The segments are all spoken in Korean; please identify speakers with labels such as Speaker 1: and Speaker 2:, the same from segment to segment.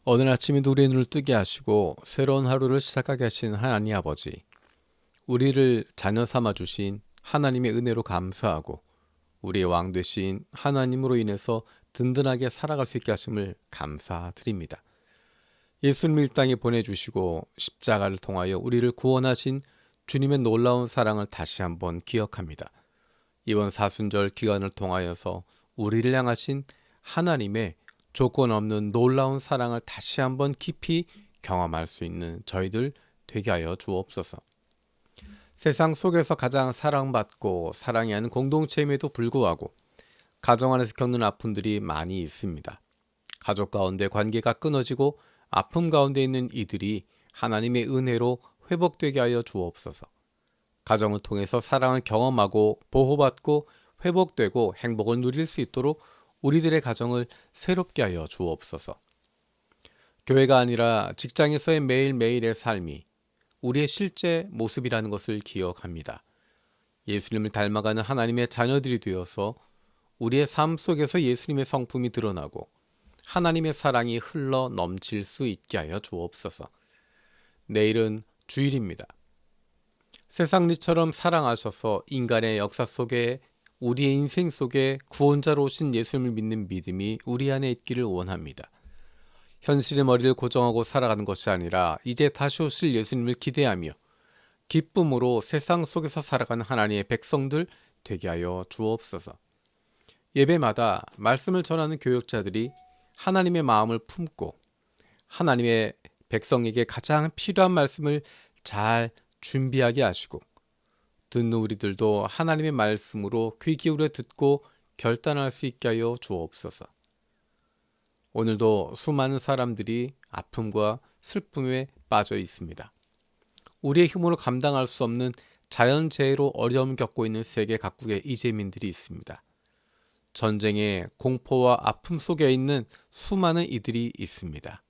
Speaker 1: 어느 아침에도 우리의 눈을 뜨게 하시고 새로운 하루를 시작하게 하신 하나님 아버지, 우리를 자녀 삼아 주신 하나님의 은혜로 감사하고 우리의 왕 되신 하나님으로 인해서 든든하게 살아갈 수 있게 하심을 감사드립니다. 예수님을 이 땅에 보내주시고 십자가를 통하여 우리를 구원하신 주님의 놀라운 사랑을 다시 한번 기억합니다. 이번 사순절 기간을 통하여서 우리를 향하신 하나님의 조건 없는 놀라운 사랑을 다시 한번 깊이 경험할 수 있는 저희들 되게 하여 주옵소서. 세상 속에서 가장 사랑받고 사랑해야 하는 공동체임에도 불구하고 가정 안에서 겪는 아픔들이 많이 있습니다. 가족 가운데 관계가 끊어지고 아픔 가운데 있는 이들이 하나님의 은혜로 회복되게 하여 주옵소서. 가정을 통해서 사랑을 경험하고 보호받고 회복되고 행복을 누릴 수 있도록 우리들의 가정을 새롭게 하여 주옵소서. 교회가 아니라 직장에서의 매일매일의 삶이 우리의 실제 모습이라는 것을 기억합니다. 예수님을 닮아가는 하나님의 자녀들이 되어서 우리의 삶 속에서 예수님의 성품이 드러나고 하나님의 사랑이 흘러 넘칠 수 있게 하여 주옵소서. 내일은 주일입니다. 세상 일처럼 사랑하셔서 인간의 역사 속에 우리의 인생 속에 구원자로 오신 예수님을 믿는 믿음이 우리 안에 있기를 원합니다. 현실의 머리를 고정하고 살아가는 것이 아니라 이제 다시 오실 예수님을 기대하며 기쁨으로 세상 속에서 살아가는 하나님의 백성들 되게 하여 주옵소서. 예배마다 말씀을 전하는 교역자들이 하나님의 마음을 품고 하나님의 백성에게 가장 필요한 말씀을 잘 준비하게 하시고 듣는 우리들도 하나님의 말씀으로 귀 기울여 듣고 결단할 수 있게 하여 주옵소서. 오늘도 수많은 사람들이 아픔과 슬픔에 빠져 있습니다. 우리의 힘으로 감당할 수 없는 자연재해로 어려움을 겪고 있는 세계 각국의 이재민들이 있습니다. 전쟁의 공포와 아픔 속에 있는 수많은 이들이 있습니다.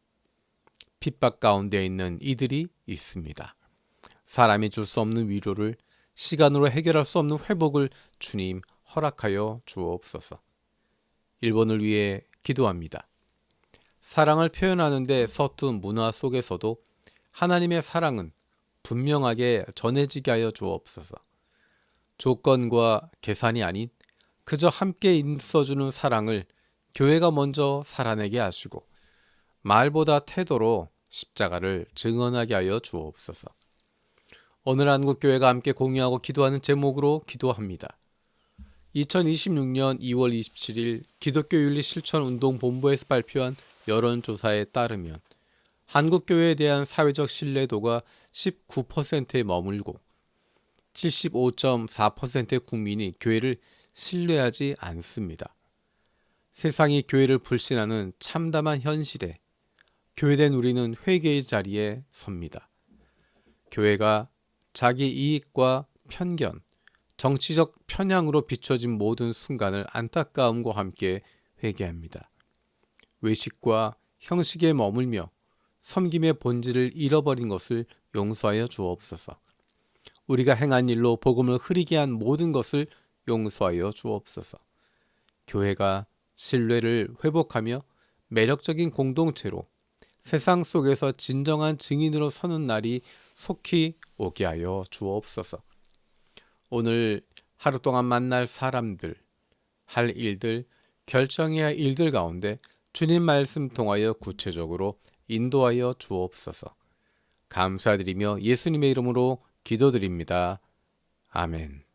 Speaker 1: 핍박 가운데 있는 이들이 있습니다. 사람이 줄 수 없는 위로를 시간으로 해결할 수 없는 회복을 주님 허락하여 주옵소서. 일본을 위해 기도합니다. 사랑을 표현하는데 서툰 문화 속에서도 하나님의 사랑은 분명하게 전해지게 하여 주옵소서. 조건과 계산이 아닌 그저 함께 있어주는 사랑을 교회가 먼저 살아내게 하시고 말보다 태도로 십자가를 증언하게 하여 주옵소서. 오늘 한국교회가 함께 공유하고 기도하는 제목으로 기도합니다. 2026년 2월 27일 기독교윤리실천운동본부에서 발표한 여론조사에 따르면 한국교회에 대한 사회적 신뢰도가 19%에 머물고 75.4%의 국민이 교회를 신뢰하지 않습니다. 세상이 교회를 불신하는 참담한 현실에 교회된 우리는 회개의 자리에 섭니다. 교회가 자기 이익과 편견, 정치적 편향으로 비춰진 모든 순간을 안타까움과 함께 회개합니다. 외식과 형식에 머물며 섬김의 본질을 잃어버린 것을 용서하여 주옵소서. 우리가 행한 일로 복음을 흐리게 한 모든 것을 용서하여 주옵소서. 교회가 신뢰를 회복하며 매력적인 공동체로 세상 속에서 진정한 증인으로 서는 날이 속히 오게 하여 주옵소서. 오늘 하루 동안 만날 사람들, 할 일들, 결정해야 할 일들 가운데 주님 말씀 통하여 구체적으로 인도하여 주옵소서. 감사드리며 예수님의 이름으로 기도드립니다. 아멘.